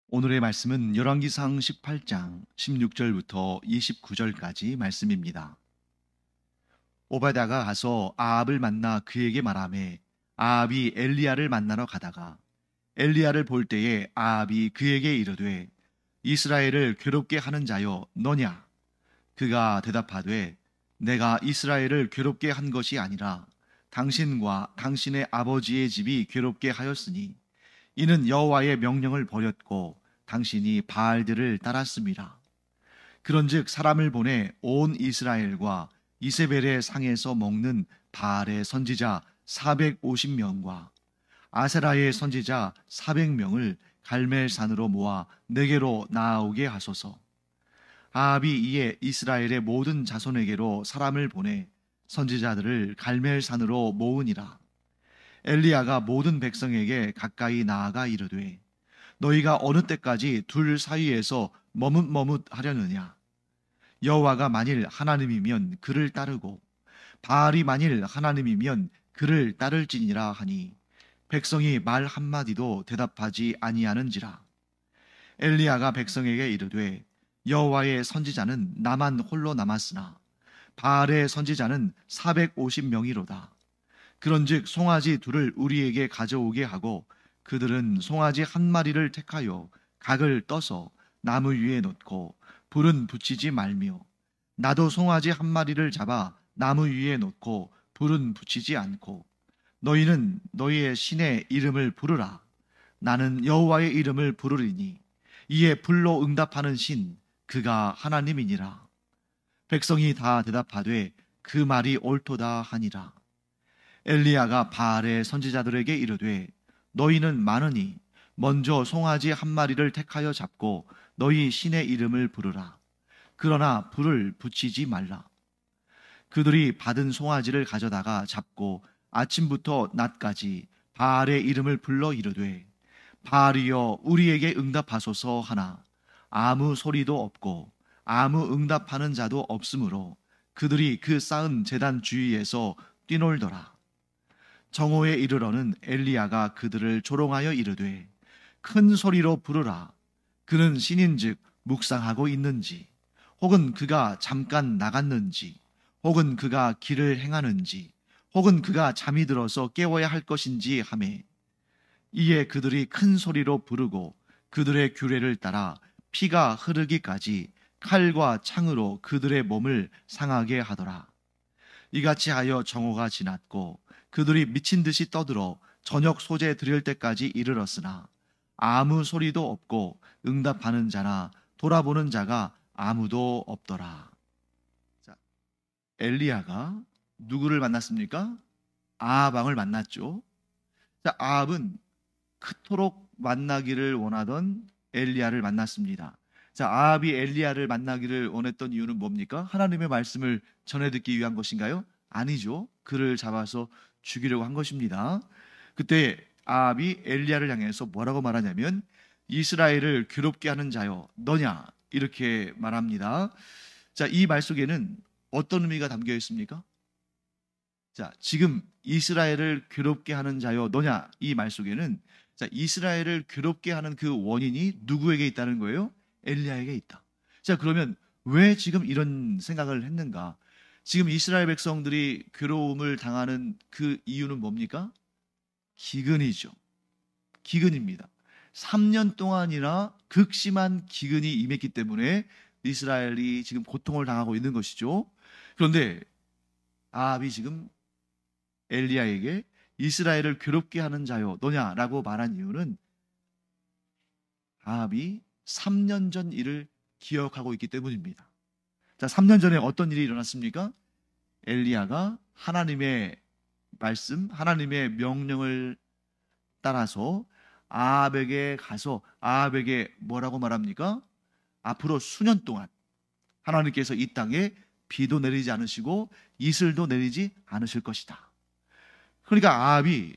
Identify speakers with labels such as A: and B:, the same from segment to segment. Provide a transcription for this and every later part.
A: 오늘의 말씀은 열왕기상 18장 16절부터 29절까지 말씀입니다. 오바댜가 가서 아합을 만나 그에게 말하매 아합이 엘리야를 만나러 가다가 엘리야를 볼 때에 아합이 그에게 이르되 이스라엘을 괴롭게 하는 자여 너냐? 그가 대답하되 내가 이스라엘을 괴롭게 한 것이 아니라 당신과 당신의 아버지의 집이 괴롭게 하였으니 이는 여호와의 명령을 버렸고 당신이 바알들을 따랐습니다. 그런즉 사람을 보내 온 이스라엘과 이세벨의 상에서 먹는 바알의 선지자 450명과 아세라의 선지자 400명을 갈멜산으로 모아 내게로 나아오게 하소서. 아합이 이에 이스라엘의 모든 자손에게로 사람을 보내 선지자들을 갈멜산으로 모으니라. 엘리야가 모든 백성에게 가까이 나아가 이르되 너희가 어느 때까지 둘 사이에서 머뭇머뭇하려느냐? 여호와가 만일 하나님이면 그를 따르고 바알이 만일 하나님이면 그를 따를지니라 하니 백성이 말 한마디도 대답하지 아니하는지라. 엘리야가 백성에게 이르되 여호와의 선지자는 나만 홀로 남았으나 바알의 선지자는 450명이로다. 그런즉 송아지 둘을 우리에게 가져오게 하고 그들은 송아지 한 마리를 택하여 각을 떠서 나무 위에 놓고 불은 붙이지 말며 나도 송아지 한 마리를 잡아 나무 위에 놓고 불은 붙이지 않고 너희는 너희의 신의 이름을 부르라. 나는 여호와의 이름을 부르리니 이에 불로 응답하는 신 그가 하나님이니라. 백성이 다 대답하되 그 말이 옳도다 하니라. 엘리야가 바알의 선지자들에게 이르되 너희는 많으니 먼저 송아지 한 마리를 택하여 잡고 너희 신의 이름을 부르라. 그러나 불을 붙이지 말라. 그들이 받은 송아지를 가져다가 잡고 아침부터 낮까지 바알의 이름을 불러 이르되 바알이여 우리에게 응답하소서 하나 아무 소리도 없고 아무 응답하는 자도 없으므로 그들이 그 쌓은 제단 주위에서 뛰놀더라. 정오에 이르러는 엘리야가 그들을 조롱하여 이르되 큰 소리로 부르라. 그는 신인즉 묵상하고 있는지 혹은 그가 잠깐 나갔는지 혹은 그가 길을 행하는지 혹은 그가 잠이 들어서 깨워야 할 것인지 하매 이에 그들이 큰 소리로 부르고 그들의 규례를 따라 피가 흐르기까지 칼과 창으로 그들의 몸을 상하게 하더라. 이같이 하여 정오가 지났고 그들이 미친 듯이 떠들어 저녁 소재 드릴 때까지 이르렀으나 아무 소리도 없고 응답하는 자나 돌아보는 자가 아무도 없더라. 자, 엘리야가 누구를 만났습니까? 아합왕을 만났죠. 자, 아합은 그토록 만나기를 원하던 엘리야를 만났습니다. 자, 아합이 엘리야를 만나기를 원했던 이유는 뭡니까? 하나님의 말씀을 전해 듣기 위한 것인가요? 아니죠. 그를 잡아서 죽이려고 한 것입니다. 그때 아합이 엘리야를 향해서 뭐라고 말하냐면 이스라엘을 괴롭게 하는 자여 너냐 이렇게 말합니다. 자, 이 말 속에는 어떤 의미가 담겨 있습니까? 자, 지금 이스라엘을 괴롭게 하는 자여 너냐 이 말 속에는 자, 이스라엘을 괴롭게 하는 그 원인이 누구에게 있다는 거예요? 엘리야에게 있다. 자, 그러면 왜 지금 이런 생각을 했는가? 지금 이스라엘 백성들이 괴로움을 당하는 그 이유는 뭡니까? 기근이죠. 기근입니다. 3년 동안이나 극심한 기근이 임했기 때문에 이스라엘이 지금 고통을 당하고 있는 것이죠. 그런데 아합이 지금 엘리야에게 이스라엘을 괴롭게 하는 자요 너냐라고 말한 이유는 아합이 3년 전 일을 기억하고 있기 때문입니다. 자, 3년 전에 어떤 일이 일어났습니까? 엘리야가 하나님의 말씀, 하나님의 명령을 따라서 아합에게 가서 아합에게 뭐라고 말합니까? 앞으로 수년 동안 하나님께서 이 땅에 비도 내리지 않으시고 이슬도 내리지 않으실 것이다. 그러니까 아합이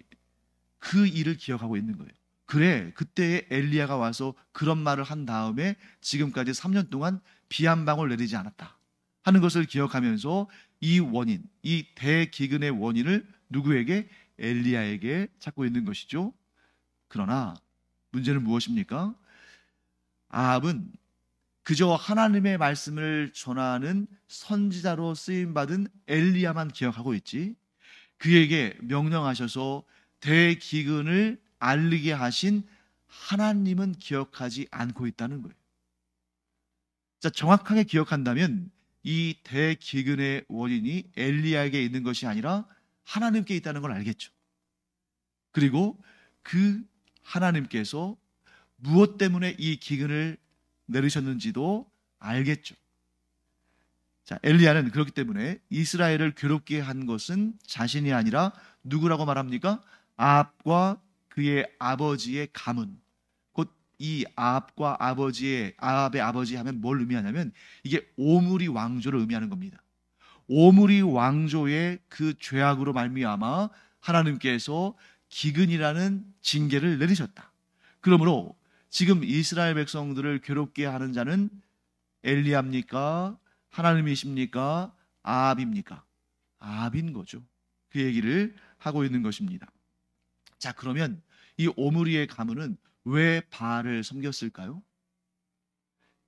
A: 그 일을 기억하고 있는 거예요. 그래, 그때에 엘리야가 와서 그런 말을 한 다음에 지금까지 3년 동안 비 한 방울 내리지 않았다 하는 것을 기억하면서 이 원인, 이 대기근의 원인을 누구에게? 엘리야에게 찾고 있는 것이죠. 그러나 문제는 무엇입니까? 아합은 그저 하나님의 말씀을 전하는 선지자로 쓰임받은 엘리야만 기억하고 있지, 그에게 명령하셔서 대기근을 알리게 하신 하나님은 기억하지 않고 있다는 거예요. 자, 정확하게 기억한다면 이 대기근의 원인이 엘리야에게 있는 것이 아니라 하나님께 있다는 걸 알겠죠. 그리고 그 하나님께서 무엇 때문에 이 기근을 내리셨는지도 알겠죠. 자, 엘리야는 그렇기 때문에 이스라엘을 괴롭게 한 것은 자신이 아니라 누구라고 말합니까? 아합과 그의 아버지의 가문. 곧 이 아합과 아합의 아버지 하면 뭘 의미하냐면 이게 오므리 왕조를 의미하는 겁니다. 오므리 왕조의 그 죄악으로 말미암아 하나님께서 기근이라는 징계를 내리셨다. 그러므로 지금 이스라엘 백성들을 괴롭게 하는 자는 엘리야입니까? 하나님이십니까? 아합입니까? 아합인 거죠. 그 얘기를 하고 있는 것입니다. 자, 그러면 이 오므리의 가문은 왜 바알을 섬겼을까요?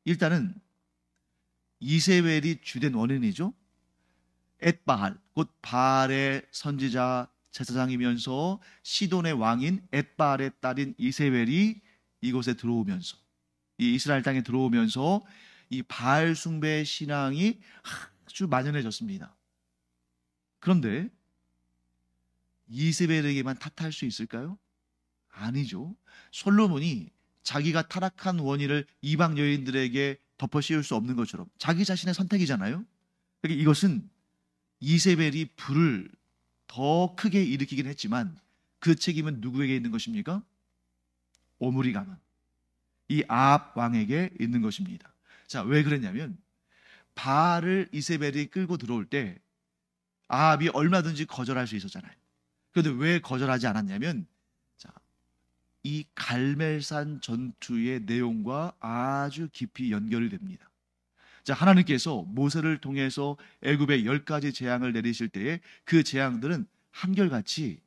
A: 일단은 이세벨이 주된 원인이죠. 엣바알, 곧 바알의 선지자 제사장이면서 시돈의 왕인 엣바알의 딸인 이세벨이 이곳에 들어오면서, 이 이스라엘 땅에 들어오면서 이 바알 숭배 신앙이 아주 만연해졌습니다. 그런데 이세벨에게만 탓할 수 있을까요? 아니죠. 솔로몬이 자기가 타락한 원인을 이방 여인들에게 덮어 씌울 수 없는 것처럼 자기 자신의 선택이잖아요. 그러니까 이것은 이세벨이 불을 더 크게 일으키긴 했지만 그 책임은 누구에게 있는 것입니까? 오므리 가문, 이 아합 왕에게 있는 것입니다. 자, 왜 그랬냐면 바알을 이세벨이 끌고 들어올 때 아합이 얼마든지 거절할 수 있었잖아요. 그런데 왜 거절하지 않았냐면, 자, 이 갈멜산 전투의 내용과 아주 깊이 연결이 됩니다. 자, 하나님께서 모세를 통해서 애굽에 10가지 재앙을 내리실 때에 그 재앙들은 한결같이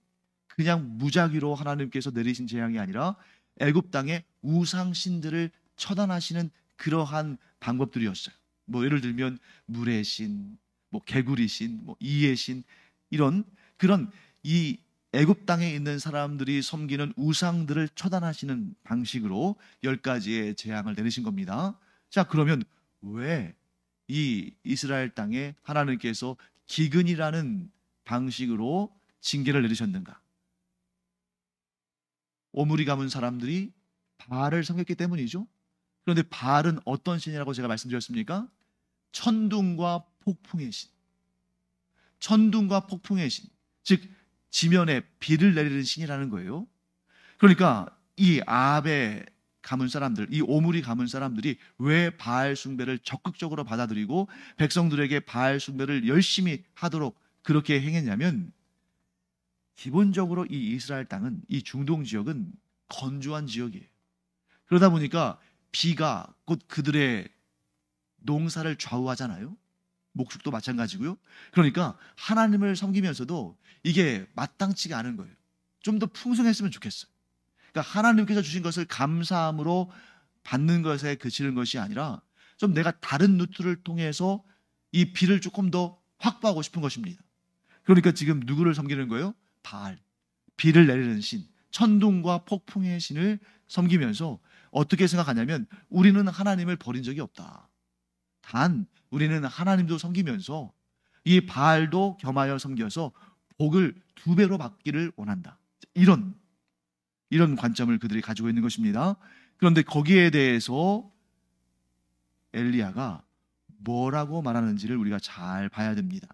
A: 그냥 무작위로 하나님께서 내리신 재앙이 아니라 애굽 땅의 우상 신들을 처단하시는 그러한 방법들이었어요. 뭐 예를 들면 물의 신, 뭐 개구리 신, 뭐 이의 신, 이런 그런 이 애굽 땅에 있는 사람들이 섬기는 우상들을 처단하시는 방식으로 10가지의 재앙을 내리신 겁니다. 자, 그러면 왜 이 이스라엘 땅에 하나님께서 기근이라는 방식으로 징계를 내리셨는가? 오므리 가문 사람들이 바알을 섬겼기 때문이죠. 그런데 바알은 어떤 신이라고 제가 말씀드렸습니까? 천둥과 폭풍의 신. 천둥과 폭풍의 신. 즉 지면에 비를 내리는 신이라는 거예요. 그러니까 이 아합의 가문 사람들, 이 오므리 가문 사람들이 왜 바알 숭배를 적극적으로 받아들이고 백성들에게 바알 숭배를 열심히 하도록 그렇게 행했냐면, 기본적으로 이 이스라엘 땅은, 이 중동 지역은 건조한 지역이에요. 그러다 보니까 비가 곧 그들의 농사를 좌우하잖아요. 목축도 마찬가지고요. 그러니까 하나님을 섬기면서도 이게 마땅치가 않은 거예요. 좀 더 풍성했으면 좋겠어요. 그러니까 하나님께서 주신 것을 감사함으로 받는 것에 그치는 것이 아니라 좀 내가 다른 루트를 통해서 이 비를 조금 더 확보하고 싶은 것입니다. 그러니까 지금 누구를 섬기는 거예요? 바알, 비를 내리는 신, 천둥과 폭풍의 신을 섬기면서 어떻게 생각하냐면, 우리는 하나님을 버린 적이 없다. 단 우리는 하나님도 섬기면서 이 바알도 겸하여 섬겨서 복을 2배로 받기를 원한다. 이런 관점을 그들이 가지고 있는 것입니다. 그런데 거기에 대해서 엘리야가 뭐라고 말하는지를 우리가 잘 봐야 됩니다.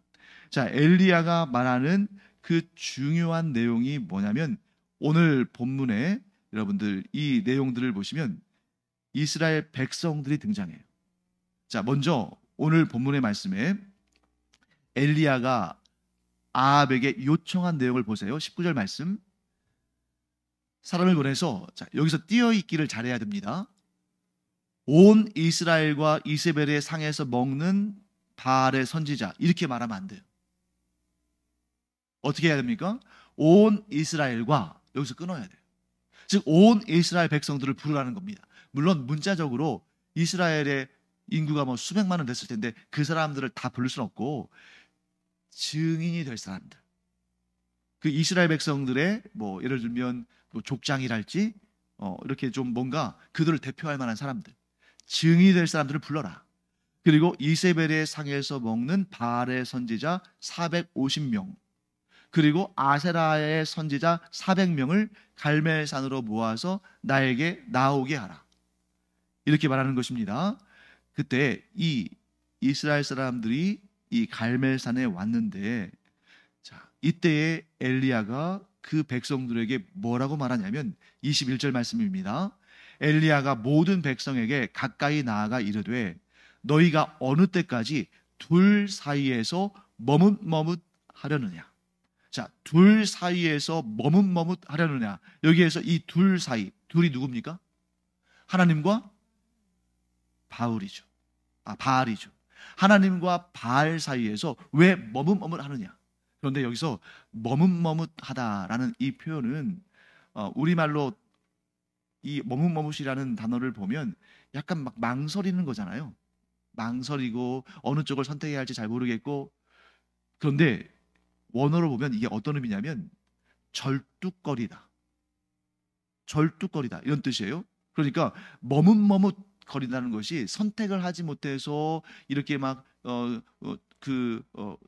A: 자, 엘리야가 말하는 그 중요한 내용이 뭐냐면, 오늘 본문에 여러분들 이 내용들을 보시면 이스라엘 백성들이 등장해요. 자, 먼저 오늘 본문의 말씀에 엘리야가 아합에게 요청한 내용을 보세요. 19절 말씀. 사람을 보내서, 자, 여기서 띄어있기를 잘해야 됩니다. 온 이스라엘과 이세벨의 상에서 먹는 바알의 선지자, 이렇게 말하면 안 돼요. 어떻게 해야 됩니까? 온 이스라엘과, 여기서 끊어야 돼요. 즉 온 이스라엘 백성들을 부르라는 겁니다. 물론 문자적으로 이스라엘의 인구가 뭐 수백만 원 됐을 텐데 그 사람들을 다 부를 수는 없고 증인이 될 사람들, 그 이스라엘 백성들의 뭐 예를 들면 뭐 족장이랄지 이렇게 좀 뭔가 그들을 대표할 만한 사람들, 증인이 될 사람들을 불러라. 그리고 이세벨의 상에서 먹는 바알의 선지자 450명, 그리고 아세라의 선지자 400명을 갈멜산으로 모아서 나에게 나오게 하라. 이렇게 말하는 것입니다. 그때 이 이스라엘 사람들이 이 갈멜산에 왔는데, 자, 이때에 엘리야가 그 백성들에게 뭐라고 말하냐면 21절 말씀입니다. 엘리야가 모든 백성에게 가까이 나아가 이르되 너희가 어느 때까지 둘 사이에서 머뭇머뭇하려느냐. 자, 둘 사이에서 머뭇머뭇하려느냐. 여기에서 이 둘 사이, 둘이 누굽니까? 하나님과 바울이죠. 바알이죠. 하나님과 바알 사이에서 왜 머뭇머뭇하느냐. 그런데 여기서 머뭇머뭇하다라는 이 표현은 우리말로 이 머뭇머뭇이라는 단어를 보면 약간 막 망설이는 거잖아요. 망설이고 어느 쪽을 선택해야 할지 잘 모르겠고, 그런데 원어로 보면 이게 어떤 의미냐면 절뚝거리다. 절뚝거리다 이런 뜻이에요. 그러니까 머뭇머뭇거린다는 것이 선택을 하지 못해서 이렇게 막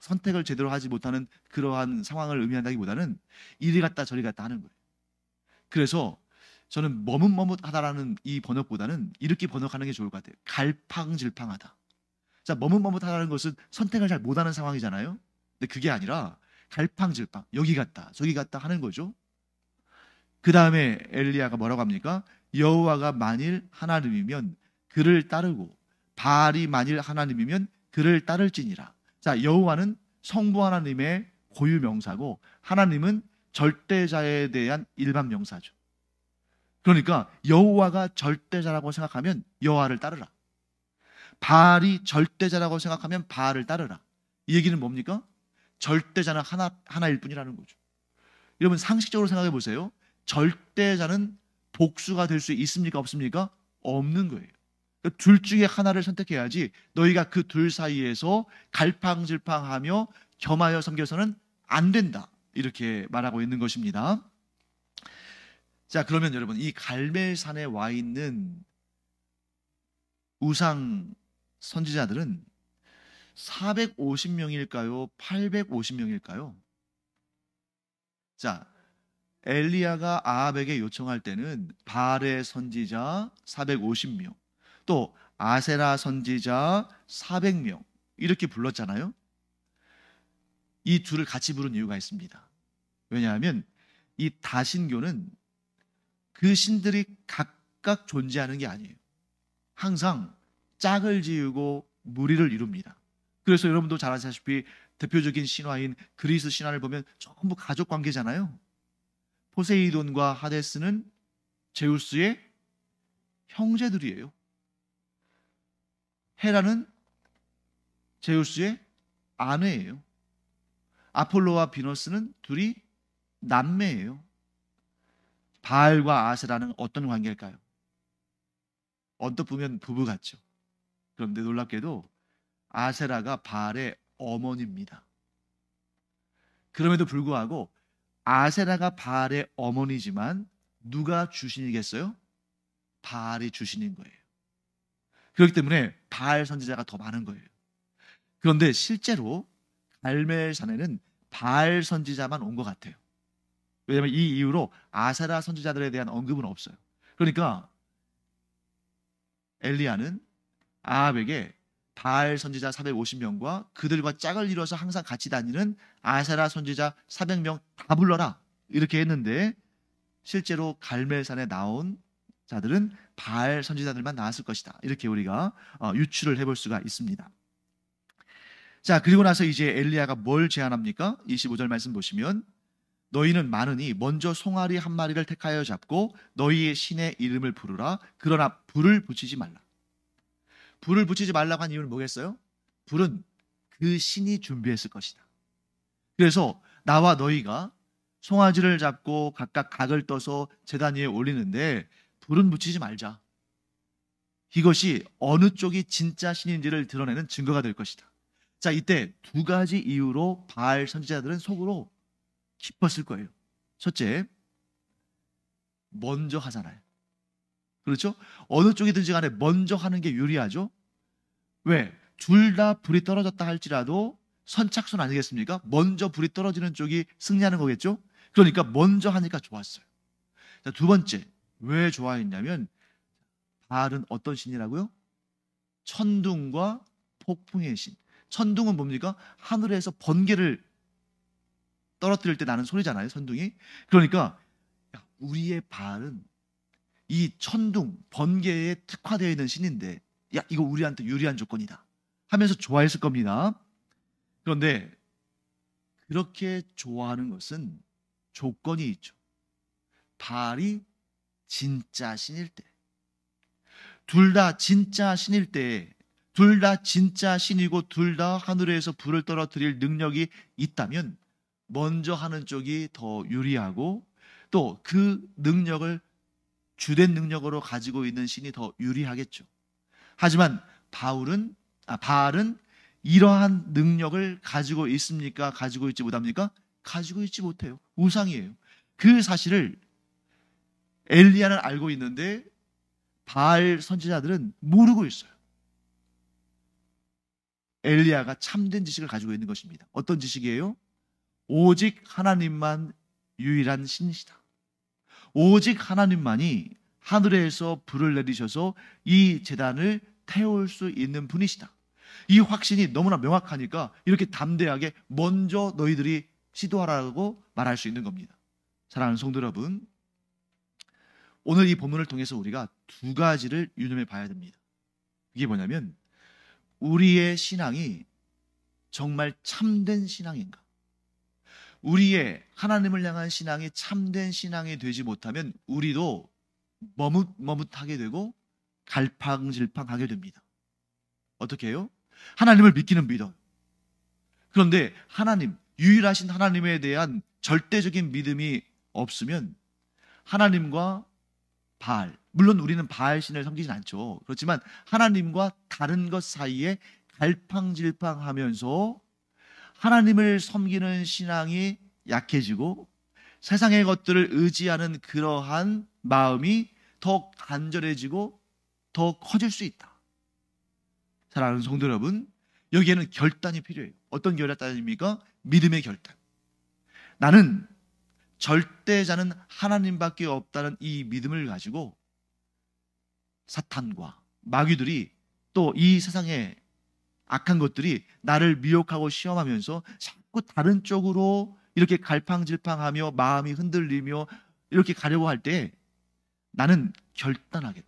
A: 선택을 제대로 하지 못하는 그러한 상황을 의미한다기보다는 이리 갔다 저리 갔다 하는 거예요. 그래서 저는 머뭇머뭇하다라는 이 번역보다는 이렇게 번역하는 게 좋을 것 같아요. 갈팡질팡하다. 자, 머뭇머뭇하다는 것은 선택을 잘 못하는 상황이잖아요. 근데 그게 아니라 갈팡질팡, 여기 갔다 저기 갔다 하는 거죠. 그 다음에 엘리야가 뭐라고 합니까? 여호와가 만일 하나님이면 그를 따르고 바알이 만일 하나님이면 그를 따를지니라. 자, 여호와는 성부 하나님의 고유 명사고 하나님은 절대자에 대한 일반 명사죠. 그러니까 여호와가 절대자라고 생각하면 여호와를 따르라. 바알이 절대자라고 생각하면 바알을 따르라. 이 얘기는 뭡니까? 절대자는 하나일 뿐이라는 거죠. 여러분 상식적으로 생각해 보세요. 절대자는 복수가 될 수 있습니까? 없습니까? 없는 거예요. 그러니까 둘 중에 하나를 선택해야지 너희가 그 둘 사이에서 갈팡질팡하며 겸하여 섬겨서는 안 된다. 이렇게 말하고 있는 것입니다. 자, 그러면 여러분 이 갈멜산에 와 있는 우상 선지자들은 450명일까요? 850명일까요? 자, 엘리야가 아합에게 요청할 때는 바알의 선지자 450명, 또 아세라 선지자 400명 이렇게 불렀잖아요. 이 둘을 같이 부른 이유가 있습니다. 왜냐하면 이 다신교는 그 신들이 각각 존재하는 게 아니에요. 항상 짝을 지우고 무리를 이룹니다. 그래서 여러분도 잘 아시다시피 대표적인 신화인 그리스 신화를 보면 전부 가족 관계잖아요. 포세이돈과 하데스는 제우스의 형제들이에요. 헤라는 제우스의 아내예요. 아폴로와 비너스는 둘이 남매예요. 바알과 아세라는 어떤 관계일까요? 언뜻 보면 부부 같죠. 그런데 놀랍게도 아세라가 바알의 어머니입니다. 그럼에도 불구하고 아세라가 바알의 어머니지만 누가 주신이겠어요? 바알이 주신인 거예요. 그렇기 때문에 바알 선지자가 더 많은 거예요. 그런데 실제로 갈멜산에는 바알 선지자만 온 것 같아요. 왜냐하면 이 이후로 아세라 선지자들에 대한 언급은 없어요. 그러니까 엘리야는 아합에게 바알 선지자 450명과 그들과 짝을 이뤄서 항상 같이 다니는 아세라 선지자 400명 다 불러라 이렇게 했는데, 실제로 갈멜산에 나온 자들은 바알 선지자들만 나왔을 것이다. 이렇게 우리가 유추를 해볼 수가 있습니다. 자, 그리고 나서 이제 엘리야가 뭘 제안합니까? 25절 말씀 보시면 너희는 많으니 먼저 송아리 한 마리를 택하여 잡고 너희의 신의 이름을 부르라. 그러나 불을 붙이지 말라. 불을 붙이지 말라고 한 이유는 뭐겠어요? 불은 그 신이 준비했을 것이다. 그래서 나와 너희가 송아지를 잡고 각각 각을 떠서 제단 위에 올리는데 불은 붙이지 말자. 이것이 어느 쪽이 진짜 신인지를 드러내는 증거가 될 것이다. 자, 이때 두 가지 이유로 바알 선지자들은 속으로 기뻤을 거예요. 첫째, 먼저 하잖아요. 그렇죠? 어느 쪽이든지 간에 먼저 하는 게 유리하죠? 왜? 둘 다 불이 떨어졌다 할지라도 선착순 아니겠습니까? 먼저 불이 떨어지는 쪽이 승리하는 거겠죠? 그러니까 먼저 하니까 좋았어요. 자, 두 번째, 왜 좋아했냐면 바알은 어떤 신이라고요? 천둥과 폭풍의 신. 천둥은 뭡니까? 하늘에서 번개를 떨어뜨릴 때 나는 소리잖아요, 천둥이. 그러니까 우리의 바알은 이 천둥, 번개에 특화되어 있는 신인데 야, 이거 우리한테 유리한 조건이다 하면서 좋아했을 겁니다. 그런데 그렇게 좋아하는 것은 조건이 있죠. 바알이 진짜 신일 때, 둘 다 진짜 신일 때, 둘 다 진짜 신이고 둘 다 하늘에서 불을 떨어뜨릴 능력이 있다면 먼저 하는 쪽이 더 유리하고 또 그 능력을 주된 능력으로 가지고 있는 신이 더 유리하겠죠. 하지만 바알은 이러한 능력을 가지고 있습니까? 가지고 있지 못합니까? 가지고 있지 못해요. 우상이에요. 그 사실을 엘리야는 알고 있는데 바알 선지자들은 모르고 있어요. 엘리야가 참된 지식을 가지고 있는 것입니다. 어떤 지식이에요? 오직 하나님만 유일한 신이시다. 오직 하나님만이 하늘에서 불을 내리셔서 이 제단을 태울 수 있는 분이시다. 이 확신이 너무나 명확하니까 이렇게 담대하게 먼저 너희들이 시도하라고 말할 수 있는 겁니다. 사랑하는 성도 여러분, 오늘 이 본문을 통해서 우리가 두 가지를 유념해 봐야 됩니다. 이게 뭐냐면 우리의 신앙이 정말 참된 신앙인가? 우리의 하나님을 향한 신앙이 참된 신앙이 되지 못하면 우리도 머뭇머뭇하게 되고 갈팡질팡하게 됩니다. 어떻게 해요? 하나님을 믿기는 믿어요. 그런데 하나님, 유일하신 하나님에 대한 절대적인 믿음이 없으면 하나님과 바알, 물론 우리는 바알 신을 섬기진 않죠. 그렇지만 하나님과 다른 것 사이에 갈팡질팡하면서 하나님을 섬기는 신앙이 약해지고 세상의 것들을 의지하는 그러한 마음이 더 간절해지고 더 커질 수 있다. 사랑하는 성도 여러분, 여기에는 결단이 필요해요. 어떤 결단입니까? 믿음의 결단. 나는 절대자는 하나님밖에 없다는 이 믿음을 가지고 사탄과 마귀들이 또 이 세상의 악한 것들이 나를 미혹하고 시험하면서 자꾸 다른 쪽으로 이렇게 갈팡질팡하며 마음이 흔들리며 이렇게 가려고 할 때 나는 결단하겠다.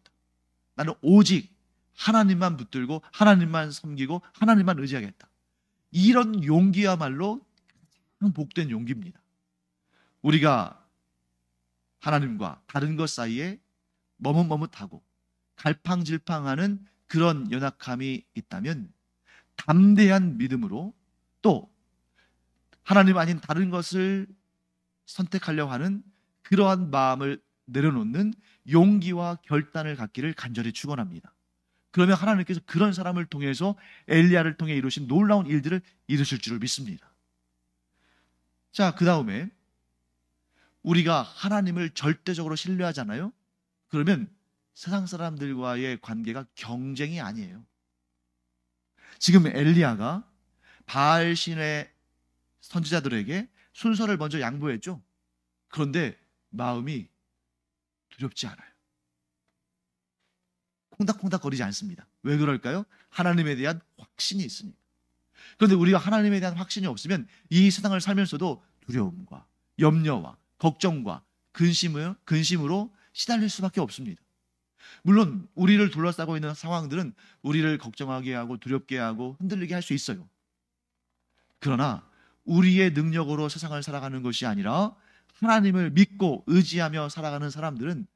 A: 나는 오직 하나님만 붙들고 하나님만 섬기고 하나님만 의지하겠다. 이런 용기야말로 가장 복된 용기입니다. 우리가 하나님과 다른 것 사이에 머뭇머뭇하고 갈팡질팡하는 그런 연약함이 있다면 담대한 믿음으로 또 하나님 아닌 다른 것을 선택하려고 하는 그러한 마음을 내려놓는 용기와 결단을 갖기를 간절히 축원합니다. 그러면 하나님께서 그런 사람을 통해서 엘리야를 통해 이루신 놀라운 일들을 이루실 줄을 믿습니다. 자, 그 다음에 우리가 하나님을 절대적으로 신뢰하잖아요. 그러면 세상 사람들과의 관계가 경쟁이 아니에요. 지금 엘리야가 바알 신의 선지자들에게 순서를 먼저 양보했죠. 그런데 마음이 두렵지 않아요. 콩닥콩닥거리지 않습니다. 왜 그럴까요? 하나님에 대한 확신이 있으니까. 그런데 우리가 하나님에 대한 확신이 없으면 이 세상을 살면서도 두려움과 염려와 걱정과 근심으로 시달릴 수밖에 없습니다. 물론 우리를 둘러싸고 있는 상황들은 우리를 걱정하게 하고 두렵게 하고 흔들리게 할 수 있어요. 그러나 우리의 능력으로 세상을 살아가는 것이 아니라 하나님을 믿고 의지하며 살아가는 사람들은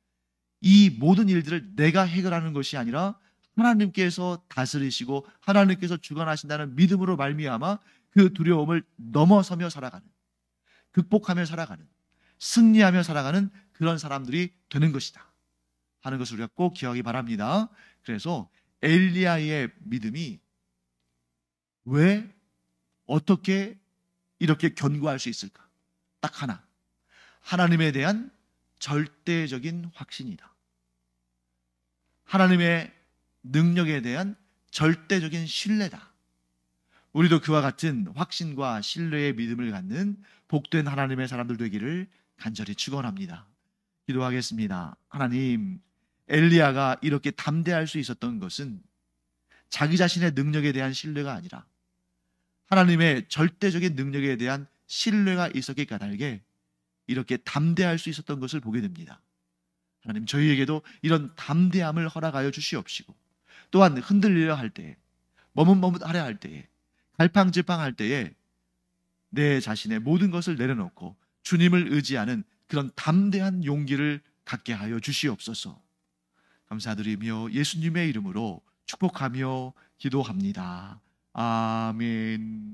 A: 이 모든 일들을 내가 해결하는 것이 아니라 하나님께서 다스리시고 하나님께서 주관하신다는 믿음으로 말미암아 그 두려움을 넘어서며 살아가는, 극복하며 살아가는, 승리하며 살아가는 그런 사람들이 되는 것이다. 하는 것을 우리가 꼭 기억하기 바랍니다. 그래서 엘리야의 믿음이 왜 어떻게 이렇게 견고할 수 있을까? 딱 하나. 하나님에 대한 절대적인 확신이다. 하나님의 능력에 대한 절대적인 신뢰다. 우리도 그와 같은 확신과 신뢰의 믿음을 갖는 복된 하나님의 사람들 되기를 간절히 축원합니다. 기도하겠습니다. 하나님, 엘리야가 이렇게 담대할 수 있었던 것은 자기 자신의 능력에 대한 신뢰가 아니라 하나님의 절대적인 능력에 대한 신뢰가 있었기 까닭에 이렇게 담대할 수 있었던 것을 보게 됩니다. 하나님, 저희에게도 이런 담대함을 허락하여 주시옵시고, 또한 흔들리려 할 때에, 머뭇머뭇하려 할 때에, 갈팡질팡할 때에 내 자신의 모든 것을 내려놓고 주님을 의지하는 그런 담대한 용기를 갖게 하여 주시옵소서. 감사드리며 예수님의 이름으로 축복하며 기도합니다. 아멘.